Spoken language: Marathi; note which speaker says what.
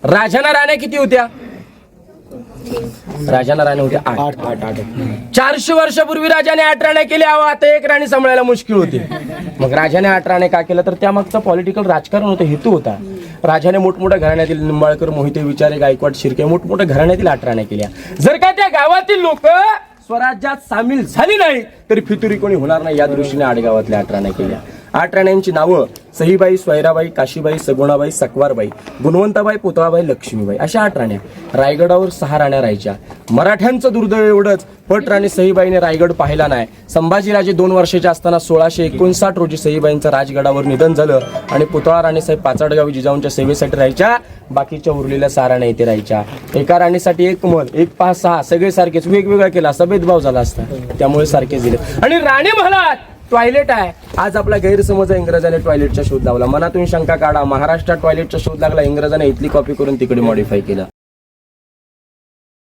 Speaker 1: राजाना राण्या किती होत्या? राजाना राण्या होत्या 8. 400 वर्षापूर्वी राजाने 8 राण्या केल्या. आता एक राणी सांभाळायला मुश्किल होती. मग राजाने 8 राण्या का केलं? तर त्यामागचं पॉलिटिकल राजकारण होतं, हेतू होता. राजाने मोठमोठ्या घराण्यातील निंबाळकर, मोहिते, विचारे, गायकवाड, शिर्के मोठमोठ्या घराण्यातील 8 राण्या केल्या. जर का त्या गावातील लोक स्वराज्यात सामील झाली नाही तरी फितुरी कोणी होणार नाही, या दृष्टीने 8 गावातल्या 8 राण्या केल्या. 8 राण्यांची नावं सहीबाई, स्वैराबाई, काशीबाई, सगुणाबाई, सकवारबाई, गुणवंताबाई, पुतळाबाई, लक्ष्मीबाई अशा 8 राण्या. रायगडावर 6 राण्या राहायच्या. मराठ्यांचं दुर्दैव एवढंच, पट राणी सहीबाईने रायगड पाहिला नाही. संभाजीराजे 2 वर्षाचे असताना 1659 रोजी सहीबाईंचं राजगडावर निधन झालं आणि पुतळा राणीसाहेब पाचडगावी जिजाऊंच्या सेवेसाठी राहायच्या. बाकीच्या उरलेल्या 6 राण्या इथे राहायच्या. एका राणीसाठी 1 मल, 1, 5, 6 सगळे सारखेच. वेगवेगळा केला असा भेदभाव झाला असता, त्यामुळे सारखेच दिले. आणि राणी महालात टॉयलेट आहे. आज आपला गैरसमज आहे, इंग्रजाने टॉयलेटचा शोध लावला. मनातून शंका काढा, महाराष्ट्रात टॉयलेटचा शोध लागला, इंग्रजाने इथली कॉपी करून तिकडे मॉडिफाय केलं.